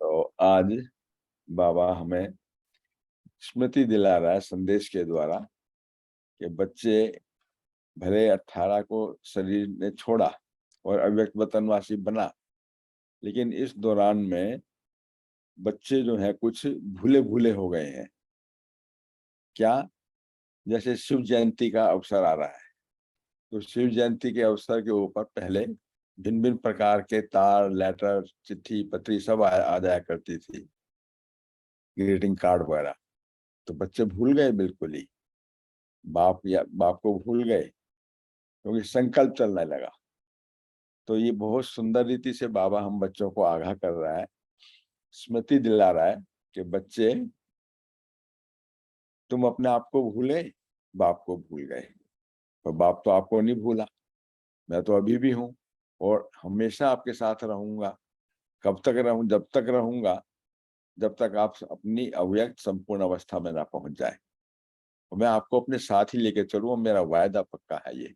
तो आज बाबा हमें स्मृति दिला रहा है संदेश के द्वारा कि बच्चे भले 18 को शरीर ने छोड़ा और अव्यक्त वतनवासी बना, लेकिन इस दौरान में बच्चे जो है कुछ भूले भूले हो गए हैं। क्या? जैसे शिव जयंती का अवसर आ रहा है, तो शिव जयंती के अवसर के ऊपर पहले भिन्न भिन्न प्रकार के तार, लेटर, चिट्ठी, पत्री सब आ जाया करती थी, ग्रीटिंग कार्ड वगैरह। तो बच्चे भूल गए बिल्कुल ही, बाप को भूल गए, क्योंकि संकल्प चलने लगा। तो ये बहुत सुंदर रीति से बाबा हम बच्चों को आगाह कर रहा है, स्मृति दिला रहा है कि बच्चे, तुम अपने आप को भूले, बाप को भूल गए। और बाप तो आपको नहीं भूला, मैं तो अभी भी हूँ और हमेशा आपके साथ रहूंगा। कब तक रहूं? जब तक रहूंगा जब तक आप अपनी अव्यक्त संपूर्ण अवस्था में ना पहुंच जाए। और मैं आपको अपने साथ ही लेके चलूँ, मेरा वायदा पक्का है ये।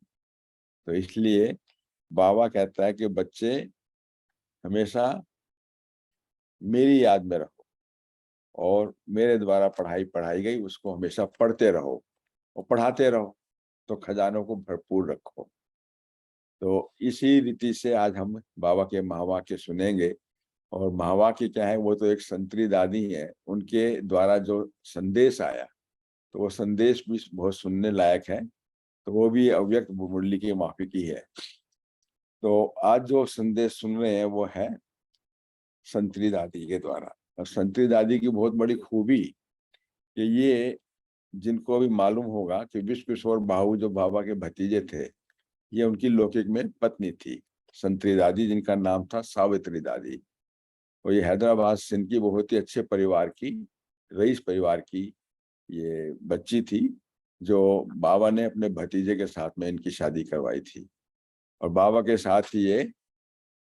तो इसलिए बाबा कहता है कि बच्चे हमेशा मेरी याद में रहो और मेरे द्वारा पढ़ाई पढ़ाई गई उसको हमेशा पढ़ते रहो और पढ़ाते रहो, तो खजानों को भरपूर रखो। तो इसी रीति से आज हम बाबा के महावाक्य सुनेंगे। और महावाक्य क्या है? वो तो एक संतरी दादी है, उनके द्वारा जो संदेश आया, तो वो संदेश भी बहुत सुनने लायक है। तो वो भी अव्यक्त मुरली की माफी की है। तो आज जो संदेश सुन रहे हैं वो है संतरी दादी के द्वारा। और संतरी दादी की बहुत बड़ी खूबी कि ये, जिनको भी मालूम होगा कि विश्व किशोर बाहू जो बाबा के भतीजे थे, ये उनकी लौकिक में पत्नी थी संतरी दादी, जिनका नाम था सावित्री दादी। और ये हैदराबाद सिंध की बहुत ही अच्छे परिवार की, रईस परिवार की ये बच्ची थी, जो बाबा ने अपने भतीजे के साथ में इनकी शादी करवाई थी। और बाबा के साथ ही ये,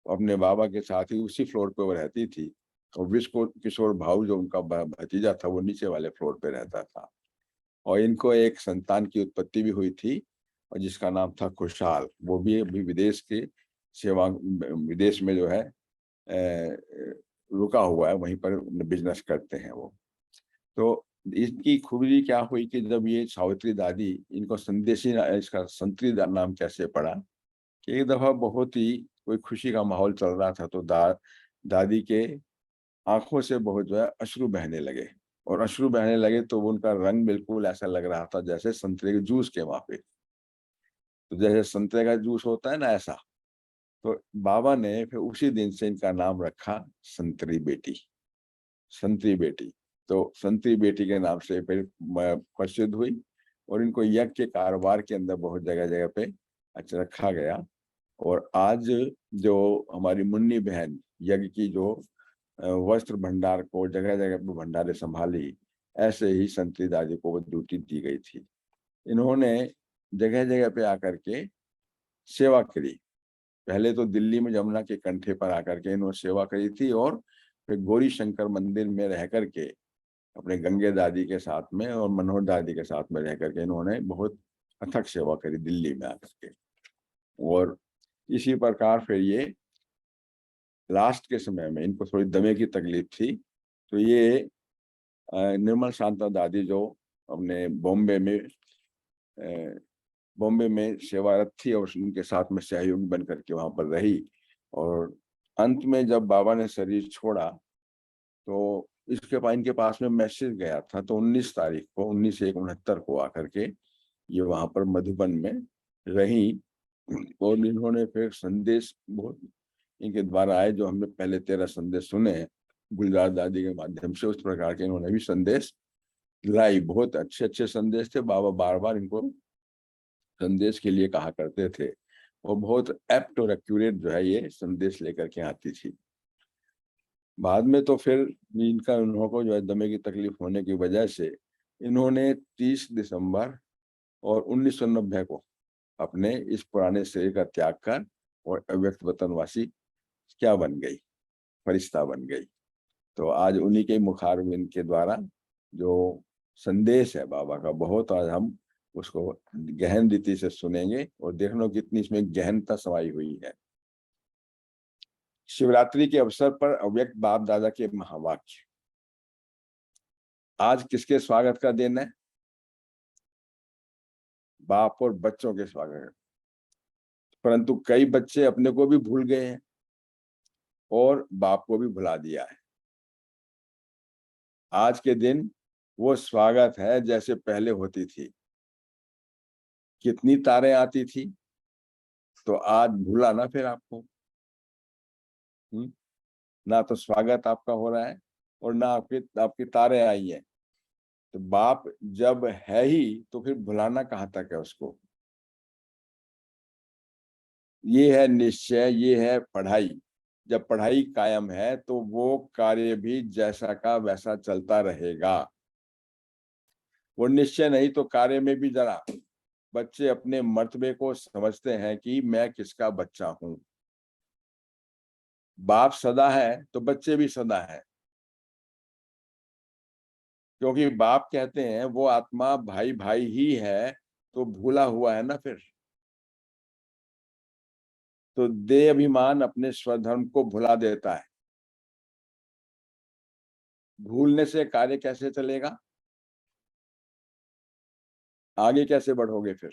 अपने बाबा के साथ ही उसी फ्लोर पे वो रहती थी। और विश्व किशोर भाऊ जो उनका भतीजा था, वो नीचे वाले फ्लोर पे रहता था। और इनको एक संतान की उत्पत्ति भी हुई थी, और जिसका नाम था खुशहाल। वो भी अभी विदेश के सेवा, विदेश में जो है रुका हुआ है, वहीं पर बिजनेस करते हैं वो। तो इसकी खूबी क्या हुई कि जब ये सावित्री दादी, इनको संदेशी, इसका संतरी नाम कैसे पड़ा कि एक दफा बहुत ही कोई खुशी का माहौल चल रहा था, तो दादी के आंखों से बहुत जो है अश्रु बहने लगे। और अश्रु बहने लगे तो उनका रंग बिल्कुल ऐसा लग रहा था जैसे संतरे के जूस के माफिक। तो जैसे संतरे का जूस होता है ना, ऐसा। तो बाबा ने फिर उसी दिन से इनका नाम रखा संतरी बेटी, संतरी बेटी। तो संतरी बेटी के नाम से फिर प्रसिद्ध हुई। और इनको यज्ञ के कारोबार के अंदर बहुत जगह जगह पे अच्छा रखा गया। और आज जो हमारी मुन्नी बहन यज्ञ की जो वस्त्र भंडार को जगह जगह पे भंडारे संभाली, ऐसे ही संतरी दादी को वो ड्यूटी दी गई थी। इन्होंने जगह जगह पे आकर के सेवा करी। पहले तो दिल्ली में जमुना के कंठे पर आकर के इन्होंने सेवा करी थी, और फिर गौरी शंकर मंदिर में रह करके अपने गंगे दादी के साथ में और मनोहर दादी के साथ में रह करके इन्होंने बहुत अथक सेवा करी दिल्ली में आकर के। और इसी प्रकार फिर ये लास्ट के समय में इनको थोड़ी दमे की तकलीफ थी, तो ये निर्मल शांता दादी जो अपने बॉम्बे में सेवारत थी, और उनके साथ में सहयोगी बन करके वहां पर रही। और अंत में जब बाबा ने शरीर छोड़ा, तो इनके पास में मैसेज गया था। तो 19 तारीख को 1969 को आकर के ये वहां पर मधुबन में रही। और इन्होंने फिर संदेश बहुत इनके द्वारा आए, जो हमने पहले 13 संदेश सुने हैं गुलजार दादी के माध्यम से, उस प्रकार के इन्होंने भी संदेश लाई। बहुत अच्छे अच्छे संदेश थे। बाबा बार बार इनको संदेश के लिए कहा करते थे, और बहुत एप्ट और एक्यूरेट जो है ये संदेश लेकर के आती थी। बाद में तो फिर इनका उन्हों को जो है दमे की तकलीफ होने की वजह से इन्होंने 30 दिसंबर और 1990 को अपने इस पुराने शरीर का त्याग कर और अव्यक्त वतनवासी क्या बन गई, फरिश्ता बन गई। तो आज उन्हीं के मुखारबिंद के द्वारा जो संदेश है बाबा का, बहुत आज हम उसको गहन रीति से सुनेंगे और देखना कितनी इसमें गहनता समाई हुई है। शिवरात्रि के अवसर पर अव्यक्त बाप दादा के महावाक्य। आज किसके स्वागत का दिन है? बाप और बच्चों के स्वागत। परंतु कई बच्चे अपने को भी भूल गए हैं और बाप को भी भुला दिया है। आज के दिन वो स्वागत है जैसे पहले होती थी। कितनी तारें आती थी, तो आज भूला ना फिर आपको। ना तो स्वागत आपका हो रहा है और ना आपकी तारें आई है। तो बाप जब है ही तो फिर भुलाना कहाँ तक है उसको। ये है निश्चय, ये है पढ़ाई। जब पढ़ाई कायम है तो वो कार्य भी जैसा का वैसा चलता रहेगा। वो निश्चय नहीं तो कार्य में भी जरा बच्चे अपने मर्तबे को समझते हैं कि मैं किसका बच्चा हूं। बाप सदा है तो बच्चे भी सदा है, क्योंकि बाप कहते हैं वो आत्मा भाई भाई ही है, तो भूला हुआ है ना फिर। तो देह अभिमान अपने स्वधर्म को भुला देता है। भूलने से कार्य कैसे चलेगा? आगे कैसे बढ़ोगे फिर?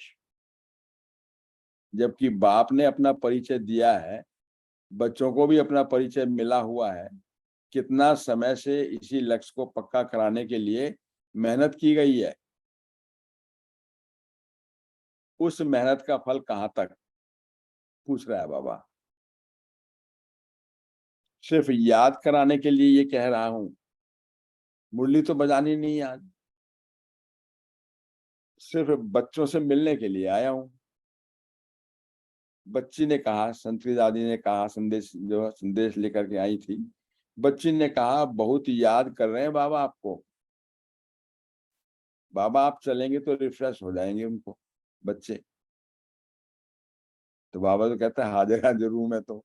जबकि बाप ने अपना परिचय दिया है, बच्चों को भी अपना परिचय मिला हुआ है। कितना समय से इसी लक्ष्य को पक्का कराने के लिए मेहनत की गई है। उस मेहनत का फल कहां तक, पूछ रहा है बाबा। सिर्फ याद कराने के लिए ये कह रहा हूं, मुरली तो बजानी नहीं आज। सिर्फ बच्चों से मिलने के लिए आया हूं। बच्ची ने कहा, संतरी दादी ने कहा, संदेश लेकर के आई थी। बच्ची ने कहा बहुत याद कर रहे हैं बाबा आपको। बाबा आप चलेंगे तो रिफ्रेश हो जाएंगे उनको बच्चे। तो बाबा तो कहता है हाजिर हाजिर हूं मैं तो,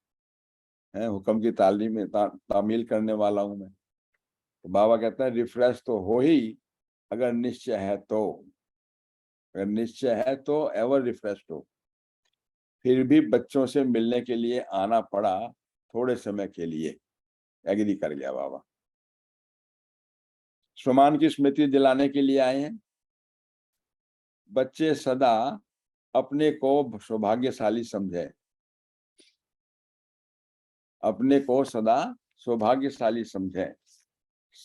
है हुक्म की तालीम में तामील करने वाला हूं मैं। तो बाबा कहता है रिफ्रेश तो हो ही, अगर निश्चय है तो। अगर निश्चय है तो एवर रिफ्रेश हो। फिर भी बच्चों से मिलने के लिए आना पड़ा, थोड़े समय के लिए। एग्री कर गया बाबा। स्वमान की स्मृति दिलाने के लिए आए हैं। बच्चे सदा अपने को सौभाग्यशाली समझे। अपने को सदा सौभाग्यशाली समझे।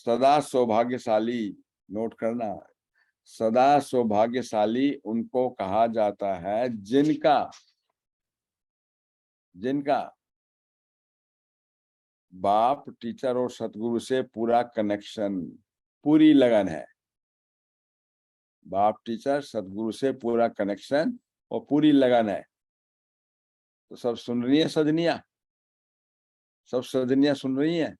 सदा सौभाग्यशाली, नोट करना, सदा सौभाग्यशाली उनको कहा जाता है जिनका जिनका बाप, टीचर और सतगुरु से पूरा कनेक्शन, पूरी लगन है। बाप, टीचर, सतगुरु से पूरा कनेक्शन और पूरी लगन है। तो सब सुन रही है सजनिया? सब सजनिया सुन रही हैं?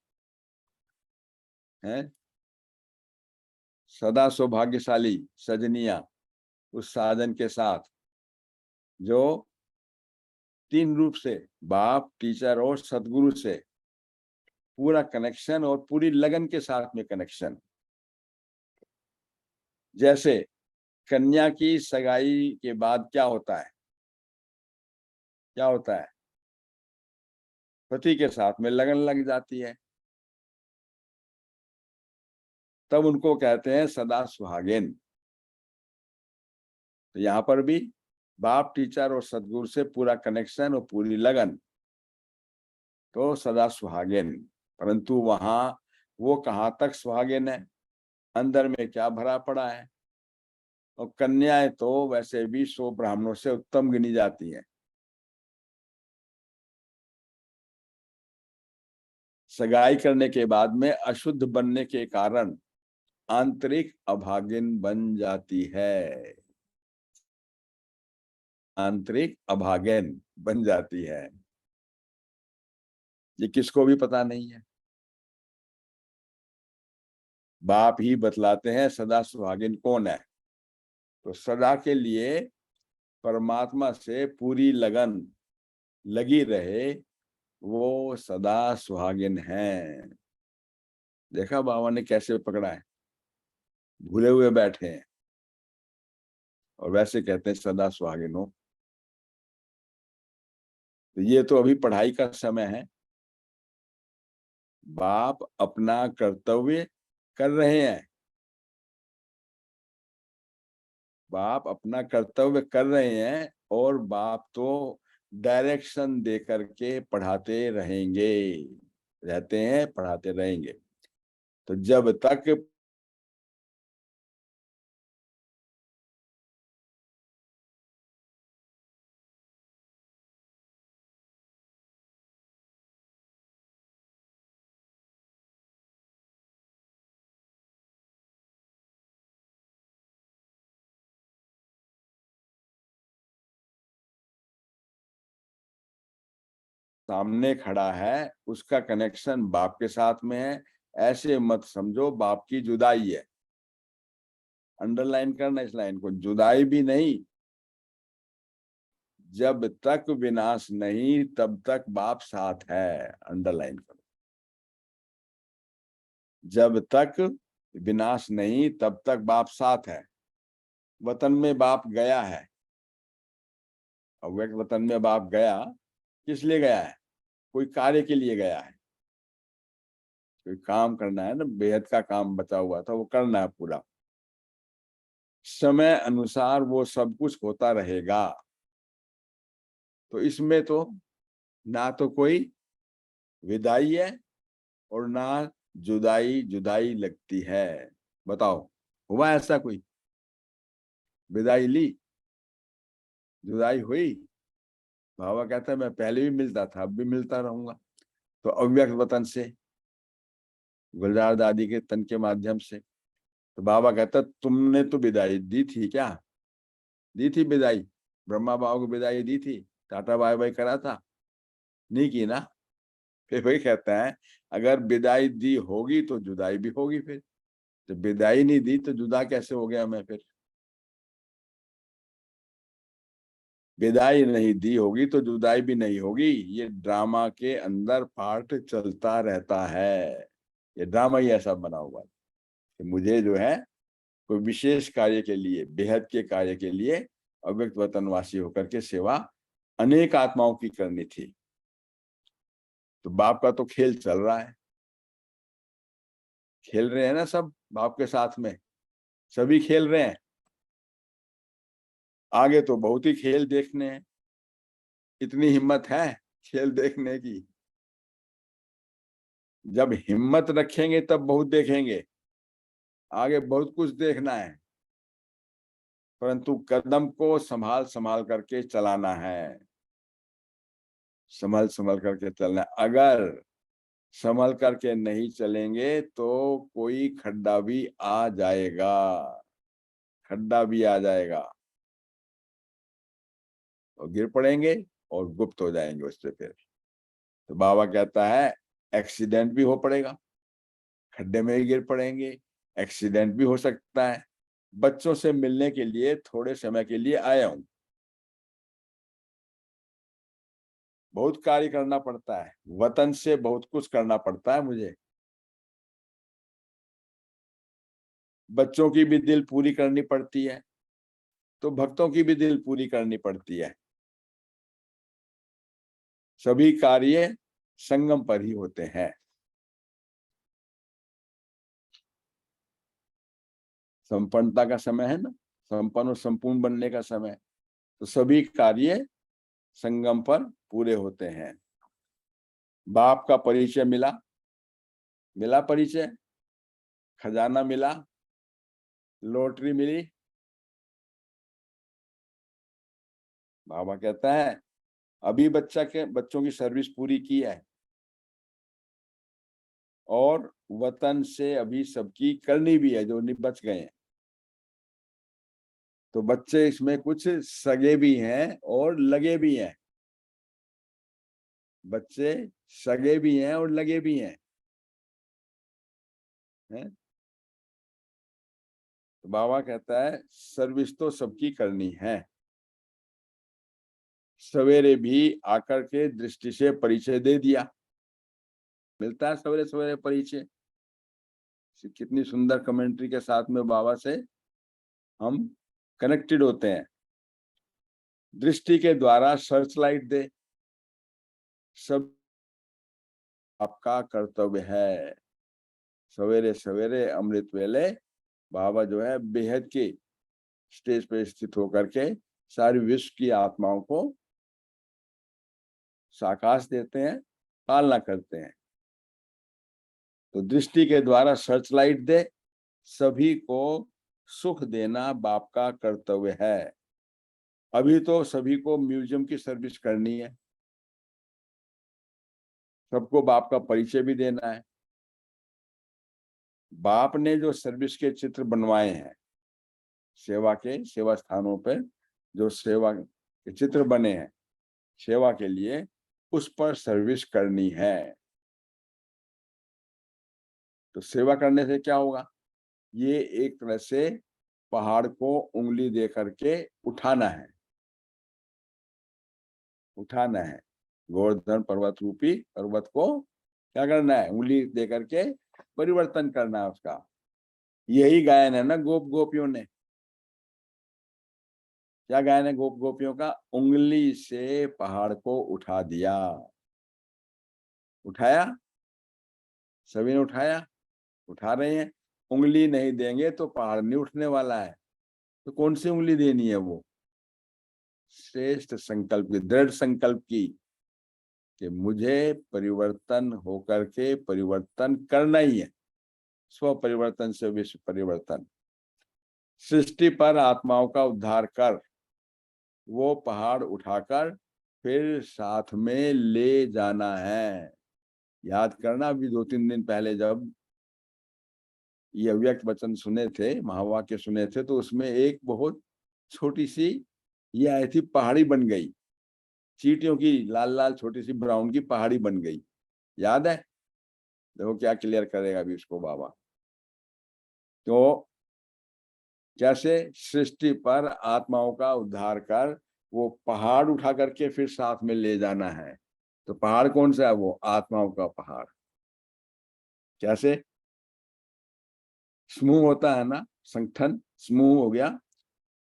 सदा सौभाग्यशाली सजनिया उस साजन के साथ जो तीन रूप से, बाप, टीचर और सतगुरु से पूरा कनेक्शन और पूरी लगन के साथ में कनेक्शन। जैसे कन्या की सगाई के बाद क्या होता है? क्या होता है? पति के साथ में लगन लग जाती है। तब उनको कहते हैं सदा सुहागिन। तो यहाँ पर भी बाप, टीचर और सतगुरु से पूरा कनेक्शन और पूरी लगन, तो सदा सुहागिन। परंतु वहां वो कहाँ तक सुहागिन है, अंदर में क्या भरा पड़ा है? और कन्याएं तो वैसे भी 100 ब्राह्मणों से उत्तम गिनी जाती हैं। सगाई करने के बाद में अशुद्ध बनने के कारण आंतरिक अभागिन बन जाती है। आंतरिक अभागिन बन जाती है। ये किसको भी पता नहीं है। बाप ही बतलाते हैं सदा सुहागिन कौन है। तो सदा के लिए परमात्मा से पूरी लगन लगी रहे, वो सदा सुहागिन है। देखा बाबा ने कैसे पकड़ा है? भूले हुए बैठे हैं और वैसे कहते हैं सदा सुहागिन हो। तो ये तो अभी पढ़ाई का समय है। बाप अपना कर्तव्य कर रहे हैं, बाप अपना कर्तव्य कर रहे हैं, और बाप तो डायरेक्शन दे करके पढ़ाते रहेंगे, रहते हैं, पढ़ाते रहेंगे। तो जब तक सामने खड़ा है उसका कनेक्शन बाप के साथ में है, ऐसे मत समझो बाप की जुदाई है। अंडरलाइन करना इस लाइन को, जुदाई भी नहीं। जब तक विनाश नहीं तब तक बाप साथ है, अंडरलाइन करो। जब तक विनाश नहीं तब तक बाप साथ है। वतन में बाप गया है, अव्यक्त वतन में बाप गया, किस लिए गया है? कोई कार्य के लिए गया है, कोई काम करना है ना, बेहद का काम बचा हुआ था वो करना है पूरा। समय अनुसार वो सब कुछ होता रहेगा। तो इसमें तो ना तो कोई विदाई है और ना जुदाई जुदाई लगती है। बताओ, हुआ ऐसा कोई? विदाई ली, जुदाई हुई? बाबा कहता है मैं पहले भी मिलता था, अब भी मिलता रहूंगा। तो अव्यक्त वतन से, गुलजार दादी के तन के माध्यम से, तो बाबा कहता तुमने तो विदाई दी थी क्या? दी थी विदाई, ब्रह्मा बाबा को विदाई दी थी, टाटा बाय बाय करा था? नहीं की ना। फिर वही कहता है अगर विदाई दी होगी तो जुदाई भी होगी। फिर जब विदाई नहीं दी तो जुदा कैसे हो गया मैं? फिर विदाई नहीं दी होगी तो जुदाई भी नहीं होगी। ये ड्रामा के अंदर पार्ट चलता रहता है, ये ड्रामा ही ऐसा बना हुआ है कि मुझे जो है कोई विशेष कार्य के लिए, बेहद के कार्य के लिए अव्यक्त वतनवासी होकर के सेवा अनेक आत्माओं की करनी थी। तो बाप का तो खेल चल रहा है, खेल रहे हैं ना सब बाप के साथ में, सभी खेल रहे हैं। आगे तो बहुत ही खेल देखने हैं, इतनी हिम्मत है खेल देखने की। जब हिम्मत रखेंगे तब बहुत देखेंगे, आगे बहुत कुछ देखना है, परंतु कदम को संभाल संभाल करके चलाना है, संभल संभल करके चलना है। अगर संभल करके नहीं चलेंगे तो कोई खड्डा भी आ जाएगा, खड्डा भी आ जाएगा और गिर पड़ेंगे और गुप्त हो जाएंगे उससे। फिर तो बाबा कहता है एक्सीडेंट भी हो पड़ेगा, खड्डे में ही गिर पड़ेंगे, एक्सीडेंट भी हो सकता है। बच्चों से मिलने के लिए थोड़े समय के लिए आया हूं, बहुत कार्य करना पड़ता है, वतन से बहुत कुछ करना पड़ता है मुझे। बच्चों की भी दिल पूरी करनी पड़ती है, तो भक्तों की भी दिल पूरी करनी पड़ती है। सभी कार्य संगम पर ही होते हैं। संपन्नता का समय है ना, संपन्न और संपूर्ण बनने का समय, तो सभी कार्य संगम पर पूरे होते हैं। बाप का परिचय मिला, मिला परिचय, खजाना मिला, लॉटरी मिली। बाबा कहता है अभी बच्चों की सर्विस पूरी की है और वतन से अभी सबकी करनी भी है जो बच गए हैं। तो बच्चे इसमें कुछ सगे भी हैं और लगे भी हैं, बच्चे सगे भी हैं और लगे भी हैं। तो बाबा कहता है सर्विस तो सबकी करनी है। सवेरे भी आकर के दृष्टि से परिचय दे दिया, मिलता है सवेरे सवेरे परिचय। कितनी सुंदर कमेंट्री के साथ में बाबा से हम कनेक्टेड होते हैं। दृष्टि के द्वारा सर्च लाइट दे, सब आपका कर्तव्य है। सवेरे सवेरे अमृत वेले बाबा जो है बेहद की स्टेज पे स्थित होकर के सारी विश्व की आत्माओं को साकाश देते हैं, पालना करते हैं। तो दृष्टि के द्वारा सर्च लाइट दे, सभी को सुख देना बाप का कर्तव्य है। अभी तो सभी को म्यूजियम की सर्विस करनी है, सबको बाप का परिचय भी देना है। बाप ने जो सर्विस के चित्र बनवाए हैं, सेवा स्थानों पर जो सेवा के चित्र बने हैं सेवा के लिए, उस पर सर्विस करनी है। तो सेवा करने से क्या होगा? ये एक तरह से पहाड़ को उंगली दे करके उठाना है, उठाना है। गोवर्धन पर्वत रूपी पर्वत को क्या करना है? उंगली दे करके परिवर्तन करना है उसका। यही गायन है ना गोप गोपियों ने। क्या गायन है गोप गोपियों का? उंगली से पहाड़ को उठा दिया। उठाया, सभी ने उठाया, उठा रहे हैं। उंगली नहीं देंगे तो पहाड़ नहीं उठने वाला है। तो कौन सी उंगली देनी है? वो श्रेष्ठ संकल्प की, दृढ़ संकल्प की, कि मुझे परिवर्तन होकर के परिवर्तन करना ही है। स्व परिवर्तन से विश्व परिवर्तन। सृष्टि पर आत्माओं का उद्धार कर, वो पहाड़ उठाकर फिर साथ में ले जाना है। याद करना, अभी 2-3 दिन पहले जब ये अव्यक्त वचन सुने थे, महावाक्य सुने थे, तो उसमें एक बहुत छोटी सी ये आई थी, पहाड़ी बन गई, चींटियों की लाल लाल छोटी सी ब्राउन की पहाड़ी बन गई। याद है? देखो क्या क्लियर करेगा अभी इसको बाबा। तो कैसे सृष्टि पर आत्माओं का उद्धार कर वो पहाड़ उठा करके फिर साथ में ले जाना है। तो पहाड़ कौन सा है? वो आत्माओं का पहाड़। कैसे? समूह होता है ना, संगठन, समूह हो गया।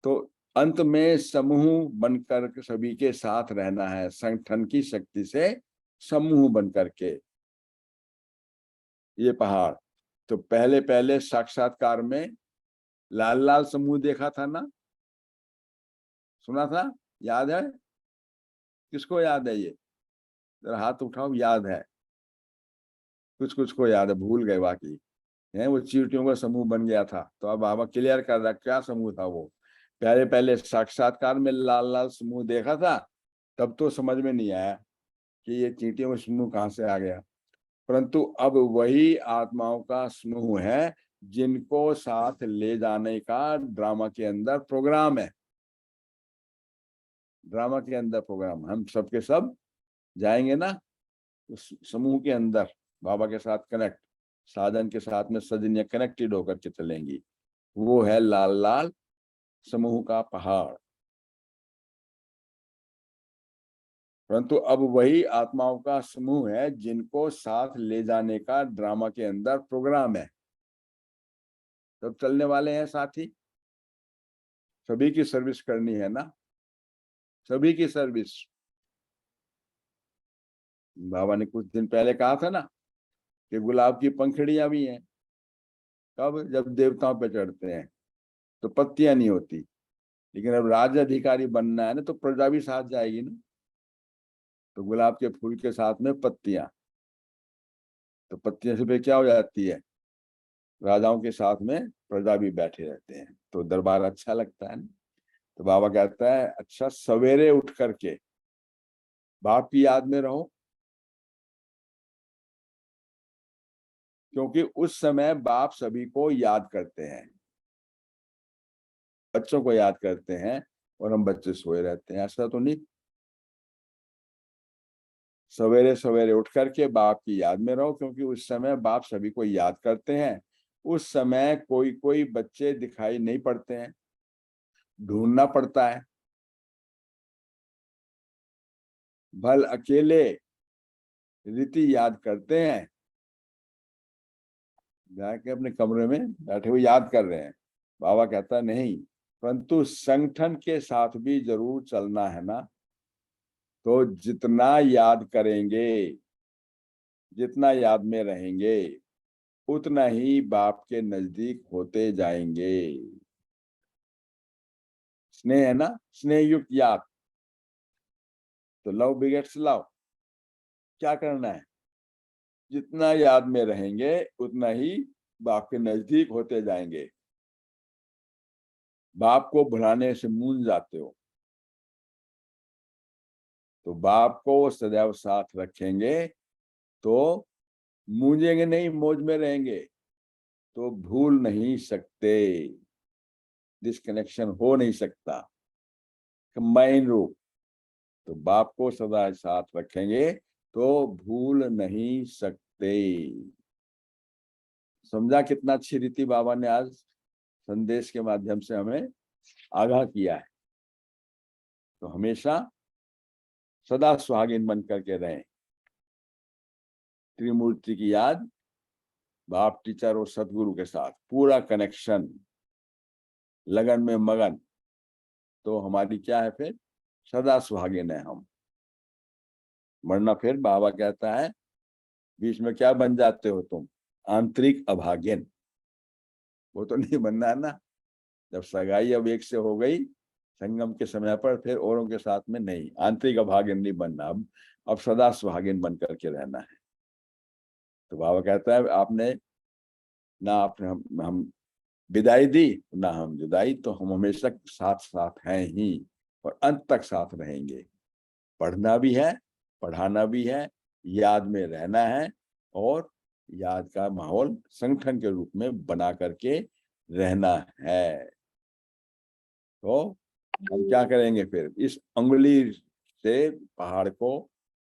तो अंत में समूह बनकर सभी के साथ रहना है, संगठन की शक्ति से समूह बनकर के ये पहाड़। तो पहले पहले साक्षात्कार में लाल लाल समूह देखा था ना, सुना था, याद है? किसको याद है ये? जरा हाथ उठाओ। याद है? कुछ कुछ को याद है, भूल गए बाकी है। वो चींटियों का समूह बन गया था। तो अब बाबा क्लियर कर रहा क्या समूह था वो। पहले पहले साक्षात्कार में लाल लाल समूह देखा था, तब तो समझ में नहीं आया कि ये चींटियों का समूह कहाँ से आ गया। परंतु अब वही आत्माओं का समूह है जिनको साथ ले जाने का ड्रामा के अंदर प्रोग्राम है। ड्रामा के अंदर प्रोग्राम, हम सबके सब जाएंगे ना उस समूह के अंदर, बाबा के साथ कनेक्ट, साधन के साथ में सजनिया कनेक्टेड होकर के चलेंगी। वो है लाल लाल समूह का पहाड़। परंतु अब वही आत्माओं का समूह है जिनको साथ ले जाने का ड्रामा के अंदर प्रोग्राम है। सब चलने वाले हैं साथी, सभी की सर्विस करनी है ना, सभी की सर्विस। बाबा ने कुछ दिन पहले कहा था ना कि गुलाब की पंखड़ियां भी हैं। कब? जब देवताओं पे चढ़ते हैं तो पत्तियां नहीं होती। लेकिन अब राज्य अधिकारी बनना है ना, तो प्रजा भी साथ जाएगी ना। तो गुलाब के फूल के साथ में पत्तियां, तो पत्तियां से फिर क्या हो जाती है? राजाओं के साथ में प्रजा भी बैठे रहते हैं, तो दरबार अच्छा लगता है ना। तो बाबा कहता है अच्छा सवेरे उठ करके बाप की याद में रहो, क्योंकि उस समय बाप सभी को याद करते हैं। बच्चों को याद करते हैं और हम बच्चे सोए रहते हैं, ऐसा तो नहीं। सवेरे सवेरे उठ करके बाप की याद में रहो, क्योंकि उस समय बाप सभी को याद करते हैं। उस समय कोई कोई बच्चे दिखाई नहीं पड़ते हैं, ढूंढना पड़ता है। भल अकेले रीति याद करते हैं, जाके अपने कमरे में बैठे हुए याद कर रहे हैं। बाबा कहता नहीं, परंतु संगठन के साथ भी जरूर चलना है ना। तो जितना याद करेंगे, जितना याद में रहेंगे उतना ही बाप के नजदीक होते जाएंगे। स्नेह है ना, स्नेह युक्त याद, तो लव बिगेट्स लव। क्या करना है, जितना याद में रहेंगे उतना ही बाप के नजदीक होते जाएंगे। बाप को भुलाने से मूंझ जाते हो, तो बाप को सदैव साथ रखेंगे तो मूंझेंगे नहीं, मौज में रहेंगे, तो भूल नहीं सकते। डिस्कनेक्शन हो नहीं सकता कंबाइन रूप। तो बाप को सदा साथ रखेंगे तो भूल नहीं सकते। समझा कितना अच्छी रीति बाबा ने आज संदेश के माध्यम से हमें आगाह किया है। तो हमेशा सदा सुहागिन बन करके रहें। त्रिमूर्ति की याद, बाप, टीचर और सदगुरु के साथ पूरा कनेक्शन, लगन में मगन, तो हमारी क्या है फिर, सदा सुहागिन है हम। वरना फिर बाबा कहता है बीच में क्या बन जाते हो तुम, आंतरिक अभागिन। वो तो नहीं बनना है ना। जब सगाई अब एक से हो गई संगम के समय पर, फिर औरों के साथ में नहीं, आंतरिक अभागिन नहीं बनना। अब सदा सुहागिन बन करके रहना है। तो बाबा कहता है आपने ना, आपने हम विदाई दी ना हम जुदाई, तो हम हमेशा साथ साथ हैं ही और अंत तक साथ रहेंगे। पढ़ना भी है, पढ़ाना भी है, याद में रहना है, और याद का माहौल संगठन के रूप में बना करके रहना है। तो हम क्या करेंगे फिर, इस अंगुली से पहाड़ को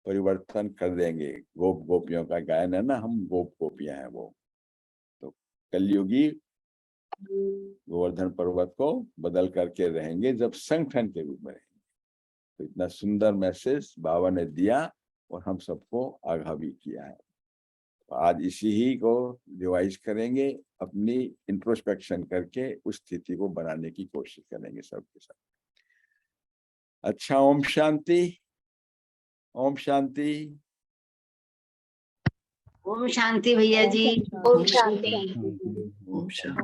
परिवर्तन कर देंगे। गोप गोपियों का गायन है ना, हम गोप गोपियां हैं वो। तो कलयुगी गोवर्धन पर्वत को बदल करके रहेंगे जब संगठन के रूप में रहेंगे। तो इतना सुंदर मैसेज बाबा ने दिया और हम सबको आगाह भी किया है। तो आज इसी ही को रिवाइज करेंगे, अपनी इंट्रोस्पेक्शन करके उस स्थिति को बनाने की कोशिश करेंगे सबके साथ। अच्छा, ओम शांति। ओम शांति। ओम शांति भैया जी। ओम शांति। ओम शांति।